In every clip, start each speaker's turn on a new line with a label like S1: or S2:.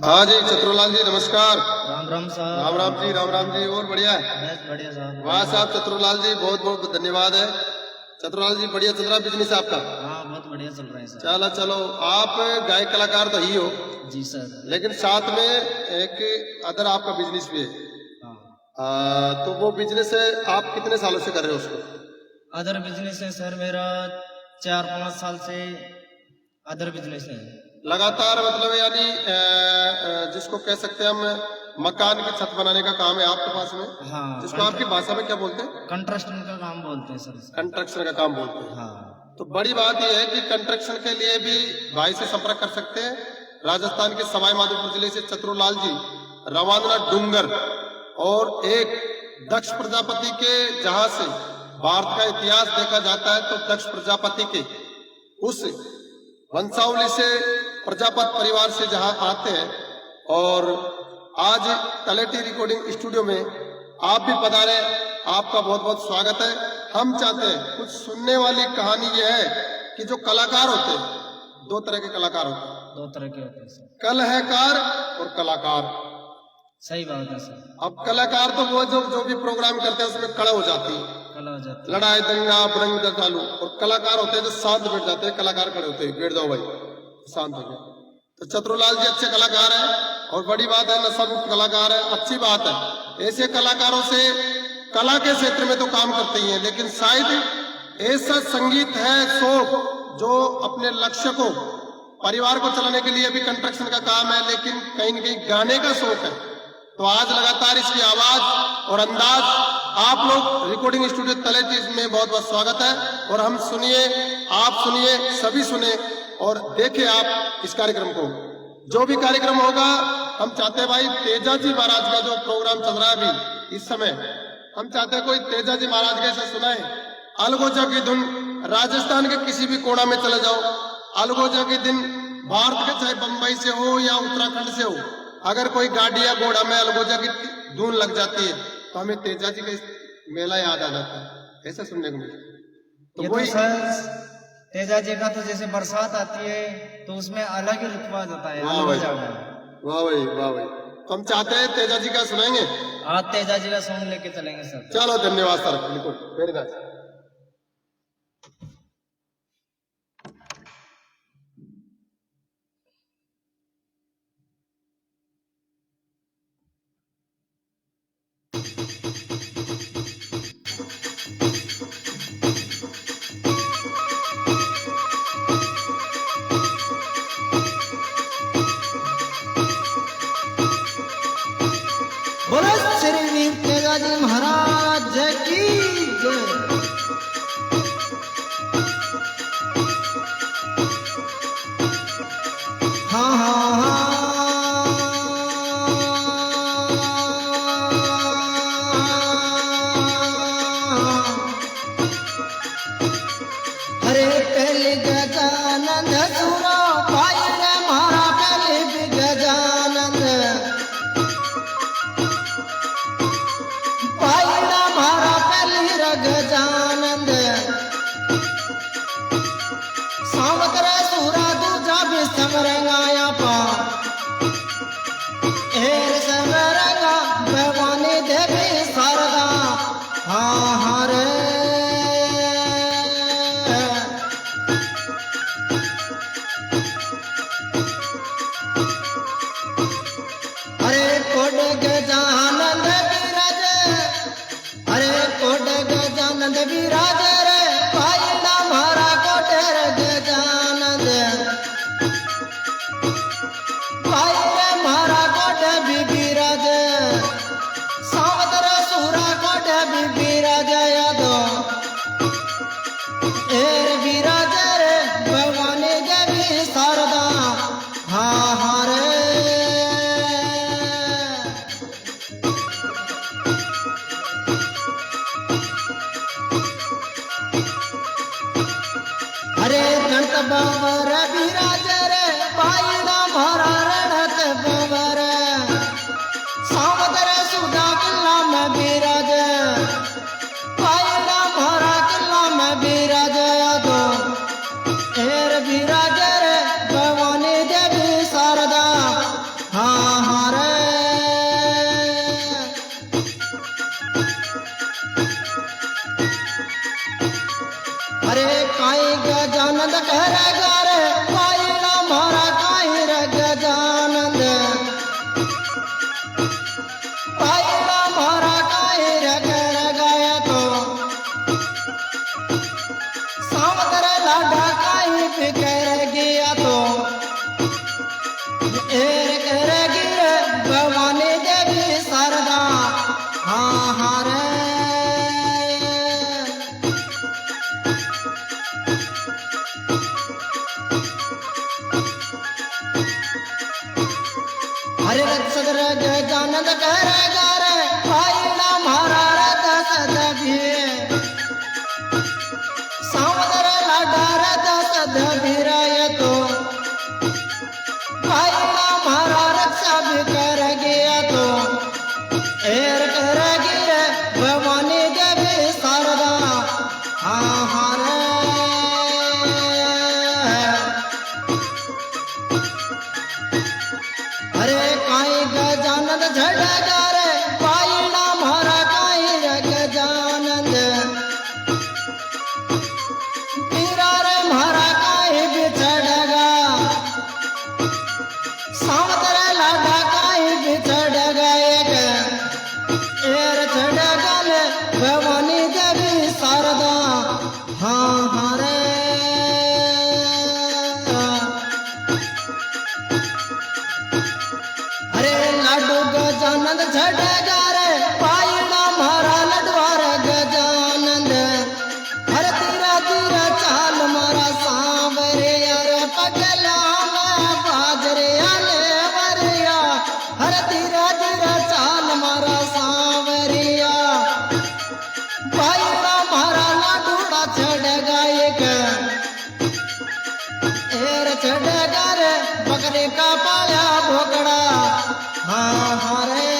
S1: हाँ जी चतुरलाल जी नमस्कार।
S2: राम राम साहब।
S1: राम राम जी और बढ़िया है।
S2: बस बढ़िया साहब।
S1: वाह साहब चतुरलाल जी बहुत बहुत धन्यवाद है। चतुरलाल जी बढ़िया चल रहा बिजनेस आपका?
S2: हाँ बहुत बढ़िया चल रहा है सर।
S1: चलो चलो आप गायक कलाकार तो ही हो
S2: जी सर।
S1: लेकिन साथ में एक अदर आपका बिजनेस भी है।
S2: हाँ।
S1: तो वो बिजनेस है आप कितने सालों से कर रहे हो उसको?
S2: अदर बिजनेस है सर मेरा 4-5 साल से अदर बिजनेस है
S1: लगातार, मतलब यानी जिसको कह सकते हैं हम मकान की छत बनाने का काम है आपके पास में।
S2: हाँ।
S1: जिसको आपकी भाषा में क्या बोलते हैं?
S2: कंस्ट्रक्शन का काम बोलते हैं सर।
S1: कंस्ट्रक्शन का काम बोलते हैं।
S2: हाँ।
S1: तो बड़ी बात यह है कि कंस्ट्रक्शन के लिए भी भाई से संपर्क कर सकते हैं। राजस्थान के सवाई माधोपुर जिले से चतुरलाल जी रवाना डूंगर और एक दक्ष प्रजापति के, जहां से भारत का इतिहास देखा जाता है तो दक्ष प्रजापति के उस वंशावली से, प्रजापत परिवार से जहां आते हैं। और आज तलेटी रिकॉर्डिंग स्टूडियो में आप भी पधारे, आपका बहुत बहुत स्वागत है। हम चाहते हैं कुछ सुनने वाली कहानी यह है कि जो कलाकार होते हैं, दो तरह के कलाकार होते हैं।
S2: दो तरह के होते हैं सर।
S1: कल है कार और कलाकार।
S2: सही बात है सर।
S1: अब कलाकार तो वो जो भी प्रोग्राम करते हैं उसमें खड़े हो जाती है,
S2: कला हो जाती है।
S1: लड़ाई दंगा बरंग चालू। और कलाकार होते हैं जो शांत बैठ जाते हैं। कलाकार खड़े होते हैं, बैठ जाओ भाई, शांत हो गए। तो चतुरलाल जी अच्छे कलाकार हैं और बड़ी बात है नशा मुक्त कलाकार है, अच्छी बात है। ऐसे कलाकारों से कला के क्षेत्र में तो काम करते ही हैं, लेकिन शायद ऐसा संगीत है शौक जो अपने लक्ष्य को, परिवार को चलाने के लिए भी कंस्ट्रक्शन का काम है, लेकिन कहीं न कहीं गाने का शौक है। तो आज लगातार इसकी आवाज और अंदाज आप लोग रिकॉर्डिंग स्टूडियो तलेटी में बहुत बहुत स्वागत है। और हम सुनिए, आप सुनिए, सभी सुने और देखें आप इस कार्यक्रम को। जो भी कार्यक्रम होगा हम चाहते हैं भाई तेजा जी महाराज का जो प्रोग्राम चल रहा है अभी इस समय, हम चाहते हैं कोई तेजा जी महाराज के ऐसे सुनाए। अलगोजा की धुन, राजस्थान के किसी भी कोना में चले जाओ, अलगोजा की दिन भारत के चाहे बंबई से हो या उत्तराखंड से हो, अगर कोई गाड़ी या घोड़ा में अलगोजा की धुन लग जाती है तो हमें तेजा जी का मेला याद आ जाता है। ऐसा सुनने को मिलता।
S2: तो सर तेजा जी का तो जैसे बरसात आती है तो उसमें अलग ही रुतबा होता है।
S1: वाह भाई वाह भाई। तो हम चाहते हैं तेजा जी का सुनाएंगे।
S2: आज तेजा जी का सॉन्ग लेके चलेंगे सर।
S1: चलो धन्यवाद सर, बिल्कुल वेरी नाइस।
S2: बोलो श्री वीर तेजा जी महाराज की जय। हाँ हाँ हाँ। हरे पहले गजानंद सुनो भाई रे मारा, पहले भी गजानंद भाई रे मारा, पहले गजानंद अरे सदर जानंद करेगा रे पाईड़ा मारा रथ सदभी सावदर लाडा रथ सदभिराय तो पाईड़ा मारा रक्षा भी कर गया तो एर कर गिरे भवानी देवी शारदा हाँ हाँ रे अरे काई गजानंद झड़गा रे पाईड़ा मारा काई गजानंद पीरा रे मारा काई बिछड़गा सावतर लाडा काई बिछड़गा एक एर झड़गा ले भवानी देवी शारदा हाँ हाँ रे अरे लाडू गजानंद झड़गा रे पाईड़ा मारा लडवार गजानंद हर तीरा तीरा चाल मारा सांवरे अरे पगला में बाजरे आले वरिया हर तीरा तीरा चाल मारा सांवरिया पाईड़ा मारा लाडूड़ा झड़गा एक एर झड़गा रे बकरे का पाया भोगड़ा हाँ हाँ रे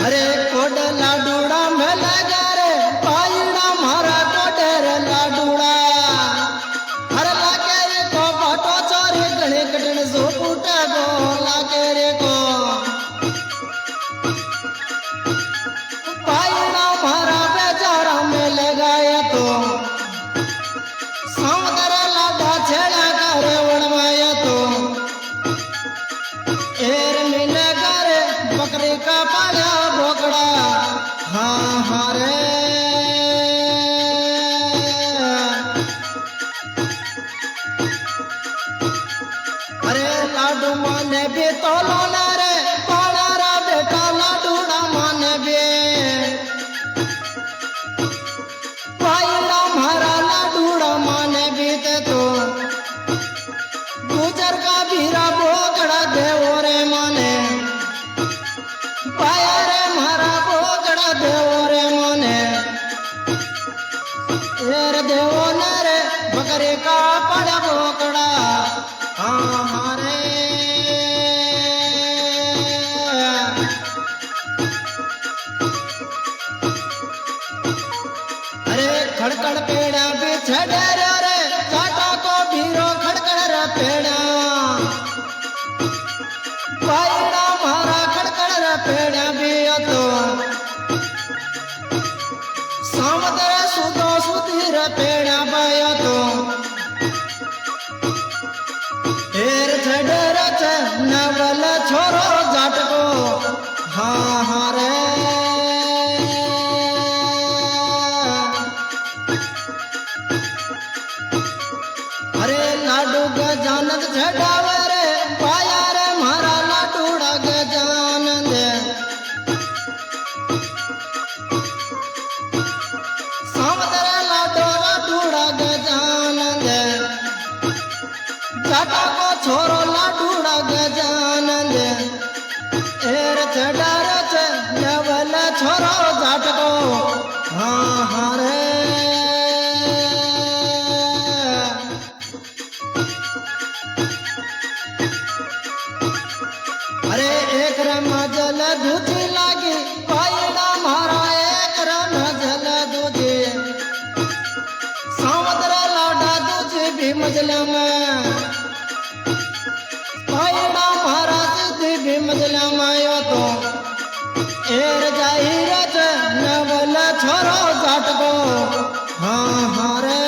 S2: अरे कोड लाडूड़ा में लगा रे पाईड़ा मारा कोडेर लाडूड़ा हर लागे रे को बाटो चोरी गणे कटन सो फूटे गो लागे रे को पाईड़ा मारा बेचारा में लगाया तो सावदर लाडा छेड़ा करे उड़वाया तो एर मिले करे बकरी का पाया भोगड़ा हाँ हाँ रे अरे लाडू माने भी तो लोना रे पाड़ा रा बेटा लाडूड़ा माने भी पाईड़ा मारा लाडूड़ा माने भी ते तो गुजर का भीरा बोगड़ा देवो रे माने पाया रे मारा बोगड़ा देवो रे माने एर देवो न रे बकरे का पड़ा बोगड़ा हाँ हाँ रे अरे खड़कड़ पेड़ा बिछड़े रे काटा को भीरो खड़कड़ रे पेड़ा पाईड़ा मारा खड़कड़ रे पेड़ा भी तो सावदर सुदो सुधीर पेड़ा पाया तो एर झड़र नवल छोरो जाट को हाँ हाँ रे अरे लाडू गजानंद झड़ावे रे पाया रे मारा लाडूड़ा गजानंद सावदर लाडो लाडूड़ा गजानंद जाटा को छोरो लाडूड़ा गजानंद एर झड़ार नवल छोरो जाट को हाँ हाँ रे अरे एक रमजल दूजी लागी पाईड़ा मारा एक रमजल दूजी सावदर लाडा दूजी भी मजला में पाईड़ा मारा दूजी भी मजला मायो तो एर जाहिर नवल छोरो जाट को हाँ हाँ रे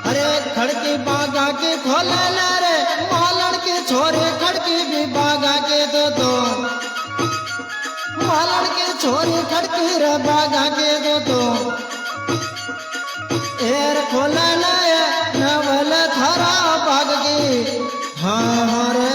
S2: अरे खड़की बागा के खोले रे मालन की छोरे खड़की भी बागा के दो मालन की छोरी खड़की रे बागा के दो एर खोला नवल थारा बाग की हाँ हाँ रे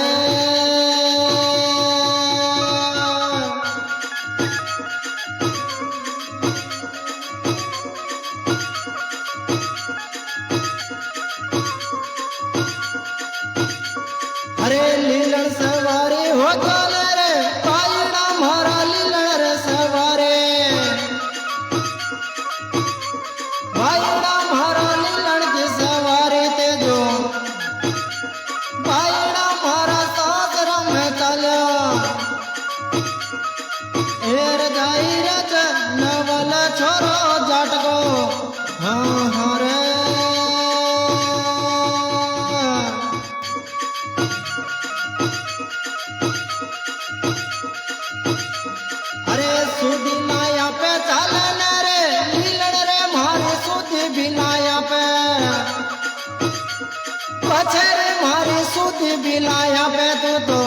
S2: भी लाया पे तू तो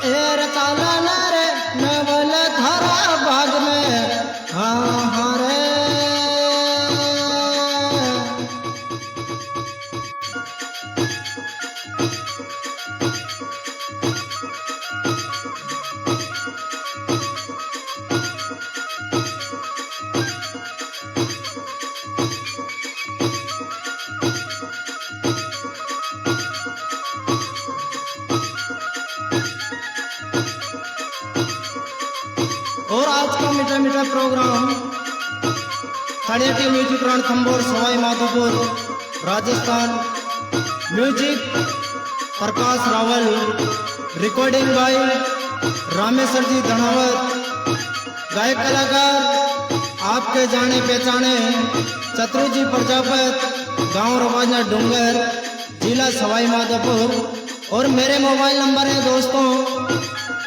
S2: एर चाला न रे नवल धारा बाग में हाँ हाँ रे और आज का मीठा मीठा प्रोग्राम खड़ियाटी music Ranthambore Sawai Madhopur Rajasthan music Prakash Rawal recording by Rameshwar ji Dhanawat गायक कलाकार आपके जाने पहचाने चतुर जी प्रजापत गांव रवाजना डूंगर जिला सवाई माधोपुर और मेरे मोबाइल नंबर है दोस्तों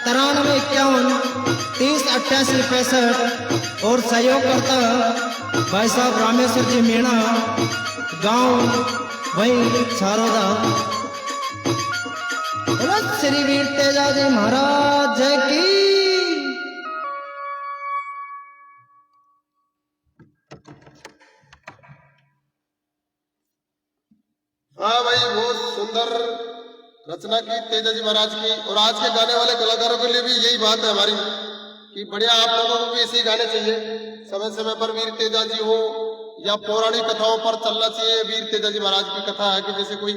S2: 9351308865 और सहयोग करता भाई साहब रामेश्वर जी मीणा गांव वही सारोदा। श्री वीर तेजाजी महाराज की।
S1: हाँ भाई, बहुत सुंदर रचना की तेजाजी महाराज की। और आज के गाने वाले कलाकारों के लिए भी यही बात है हमारी कि बढ़िया आप लोगों को भी ऐसे ही गाने चाहिए। समय समय पर वीर तेजाजी हो या पौराणिक कथाओं पर चलना चाहिए। वीर तेजाजी महाराज की कथा है कि जैसे कोई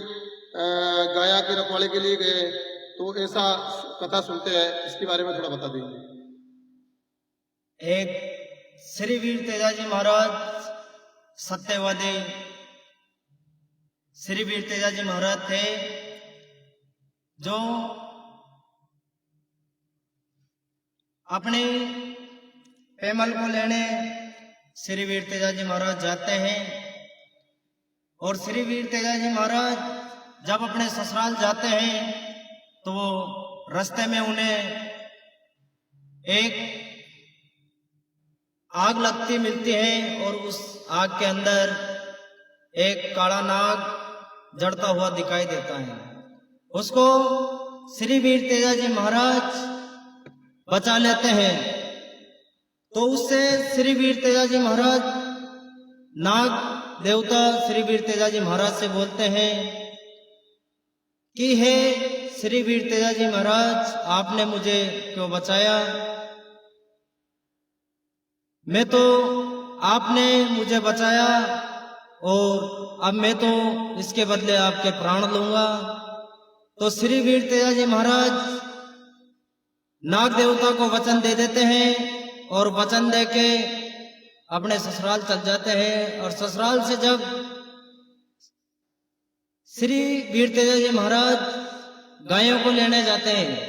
S1: गाया के रखवाले के लिए गए तो ऐसा कथा सुनते हैं, इसके बारे में थोड़ा बता दीजिए।
S2: एक श्री वीर तेजाजी महाराज सत्यवादी श्री वीर तेजाजी महाराज थे जो अपने पैमल को लेने श्री वीर तेजाजी महाराज जाते हैं। और श्री वीर तेजाजी महाराज जब अपने ससुराल जाते हैं तो वो रास्ते में उन्हें एक आग लगती मिलती है और उस आग के अंदर एक काला नाग जड़ता हुआ दिखाई देता है। उसको श्री वीर तेजाजी महाराज बचा लेते हैं। तो उससे श्री वीर तेजाजी महाराज नाग देवता श्री वीर तेजाजी महाराज से बोलते हैं कि हे श्री वीर तेजाजी महाराज, आपने मुझे क्यों बचाया? मैं तो आपने मुझे बचाया और अब मैं तो इसके बदले आपके प्राण लूंगा। तो श्री वीर तेजाजी महाराज नाग देवता को वचन दे देते हैं और वचन देके अपने ससुराल चल जाते हैं। और ससुराल से जब श्री वीर तेजाजी महाराज गायों को लेने जाते हैं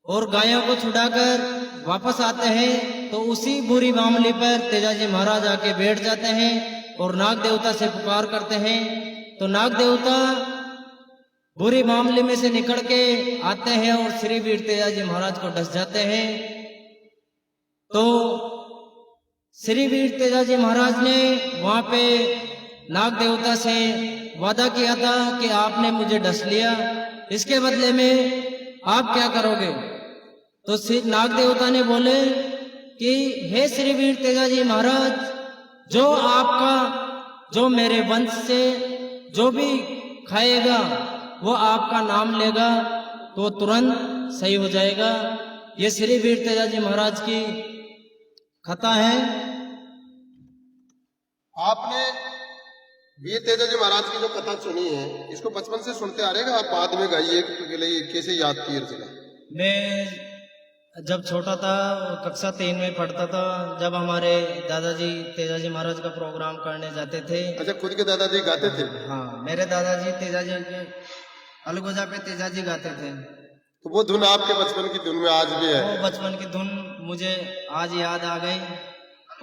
S2: और गायों को छुड़ाकर वापस आते हैं तो उसी बुरी मामले पर तेजाजी महाराज आके बैठ जाते हैं और नाग देवता से पुकार करते हैं। तो नाग देवता बुरी मामले में से निकल के आते हैं और श्री वीर तेजाजी महाराज को डस जाते हैं। तो श्री वीर तेजाजी महाराज ने वहां पे नाग देवता से वादा किया था कि आपने मुझे डस लिया, इसके बदले में आप क्या करोगे? तो नाग देवता ने बोले कि हे श्री वीर तेजाजी महाराज, जो आपका जो मेरे वंश से जो भी खाएगा वो आपका नाम लेगा तो तुरंत सही हो जाएगा। ये श्री वीर तेजाजी महाराज की कथा है।
S1: आपने वीर तेजाजी महाराज की जो कथा सुनी है, इसको बचपन से सुनते आ रहे हैं, आप बाद में गाइए कि कैसे याद किए रचना?
S2: मैं जब छोटा था, कक्षा 3 में पढ़ता था, जब हमारे दादाजी तेजाजी महाराज का प्रोग्राम करने जाते थे।
S1: अच्छा, खुद के दादाजी गाते थे?
S2: हाँ, मेरे दादाजी तेजाजी के अलगोजा पे तेजाजी गाते थे।
S1: तो वो धुन आपके बचपन की धुन में आज भी है?
S2: वो बचपन की धुन मुझे आज याद आ गई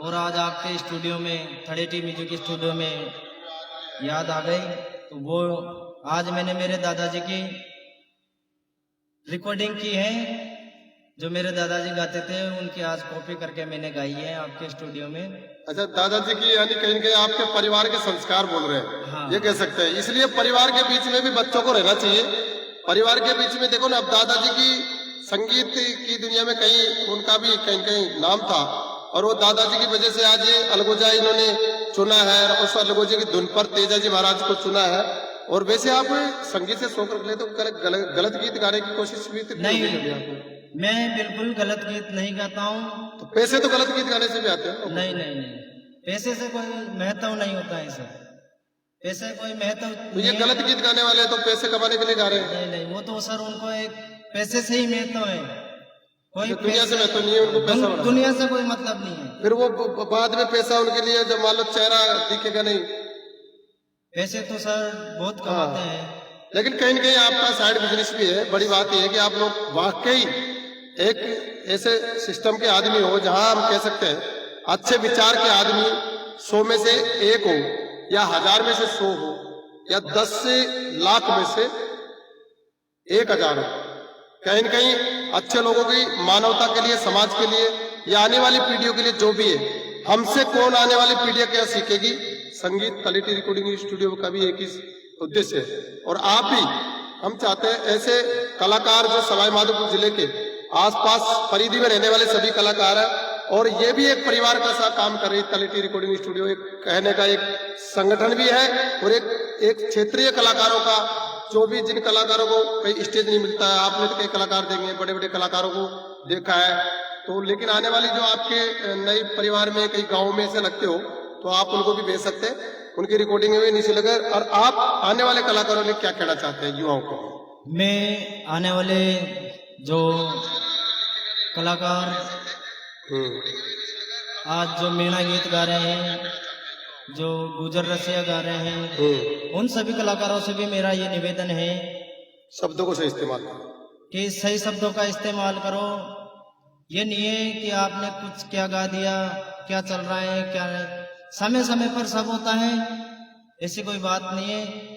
S2: और आज आपके स्टूडियो में, थड़ेटी म्यूजिक स्टूडियो में याद आ गई। तो वो आज मैंने मेरे दादाजी की रिकॉर्डिंग की है जो मेरे दादाजी गाते थे उनकी आज कॉपी करके मैंने गाई है आपके स्टूडियो में।
S1: अच्छा, दादाजी की यानी कहीं न कहीं आपके परिवार के संस्कार बोल रहे हैं।
S2: हाँ।
S1: ये कह सकते हैं। इसलिए परिवार के बीच में भी बच्चों को रहना चाहिए। परिवार के बीच में देखो ना, अब दादाजी की संगीत की दुनिया में कहीं उनका भी कहीं कहीं नाम था, और वो दादाजी की वजह से आज ये अलगोजा इन्होंने चुना है, और उस अलगोजे की धुन पर तेजाजी महाराज को चुना है। और वैसे आप संगीत से शौक रख ले तो गलत गीत गाने की कोशिश भी तो
S2: नहीं,
S1: कभी आपको?
S2: मैं बिल्कुल गलत गीत नहीं गाता हूँ।
S1: तो पैसे तो गलत गीत गाने से भी आते हैं।
S2: नहीं नहीं नहीं, पैसे से कोई महत्व नहीं होता है सर, पैसे कोई महत्व
S1: तो ये गलत गीत गाने वाले तो पैसे कमाने के लिए गा रहे हैं।
S2: नहीं नहीं, वो तो सर उनको एक पैसे से ही महत्व है, कोई
S1: दुनिया से महत्व नहीं है उनको, पैसा वाला।
S2: दुनिया से कोई मतलब नहीं है।
S1: फिर वो बाद में पैसा उनके लिए जब मान लो चेहरा दिखेगा नहीं।
S2: पैसे तो सर बहुत कमाते हैं,
S1: लेकिन कहीं न कहीं आपका साइड बिजनेस भी है। बड़ी बात यह है कि आप लोग वाकई एक ऐसे सिस्टम के आदमी हो जहां हम कह सकते हैं अच्छे विचार के आदमी 100 में से 1 हो, या 1000 में से 100 हो, या 10 से लाख में से 1000 हो। कहीं न कहीं अच्छे लोगों की मानवता के लिए, समाज के लिए, या आने वाली पीढ़ियों के लिए जो भी है, हमसे कौन आने वाली पीढ़ियां क्या सीखेगी। संगीत क्वालिटी रिकॉर्डिंग स्टूडियो का भी एक ही उद्देश्य है। और आप भी, हम चाहते हैं ऐसे कलाकार जो सवाई माधोपुर जिले के आसपास परिधि में रहने वाले सभी कलाकार हैं, और ये भी एक परिवार का सा काम कर रही है। क्वालिटी रिकॉर्डिंग स्टूडियो एक कहने का एक संगठन भी है, और एक क्षेत्रीय कलाकारों का, जो भी जिन कलाकारों को कहीं स्टेज नहीं मिलता है, आपने तो कई कलाकार देखे, बड़े बड़े कलाकारों को देखा है, तो लेकिन आने वाली जो आपके नई परिवार में कई गाँव में ऐसे लगते हो, तो आप उनको भी भेज सकते हैं, उनकी रिकॉर्डिंग में भी नीचे लगे। और आप आने वाले कलाकारों ने क्या कहना चाहते हैं युवाओं को?
S2: मैं आने वाले जो कलाकार आज जो मीणा गीत गा रहे हैं, जो गुजर रसिया गा रहे हैं, उन सभी कलाकारों से भी मेरा ये निवेदन है,
S1: शब्दों को सही इस्तेमाल करो,
S2: कि सही शब्दों का इस्तेमाल करो। ये नहीं है कि आपने कुछ क्या गा दिया, क्या चल रहा है क्या नहीं, समय समय पर सब होता है, ऐसी कोई बात नहीं है।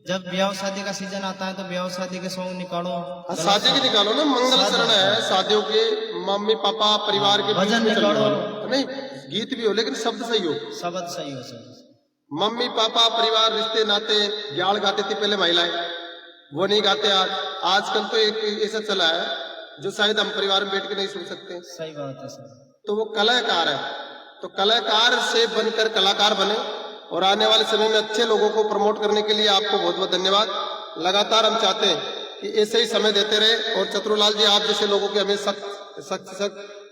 S2: जब ब्याह शादी का सीजन आता है तो ब्याह शादी के सॉन्ग निकालो,
S1: शादी के निकालो ना, मंगल शरण है शादियों के, मम्मी पापा परिवार के
S2: भजन निकालो,
S1: नहीं गीत भी हो लेकिन शब्द सही हो,
S2: शब्द सही हो सर।
S1: मम्मी पापा परिवार रिश्ते नाते ग्याल गाते थे पहले महिलाएं, वो नहीं गाते आज। आजकल तो एक ऐसा चला है जो शायद हम परिवार में बैठ के नहीं सुन सकते।
S2: सही बात है सर।
S1: तो वो कलाकार है, तो कलाकार से बनकर कलाकार बने, और आने वाले समय में अच्छे लोगों को प्रमोट करने के लिए आपको बहुत बहुत धन्यवाद। लगातार हम चाहते हैं कि ऐसे ही समय देते रहे, और चतुरलाल जी आप जैसे लोगों के हमें सख्त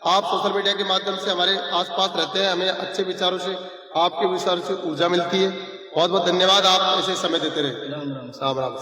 S1: आप सोशल मीडिया के माध्यम से हमारे आसपास रहते हैं, हमें अच्छे विचारों से, आपके विचारों से ऊर्जा मिलती है। बहुत बहुत धन्यवाद, आप ऐसे समय देते रहे।
S2: राम राम।
S1: राम राम।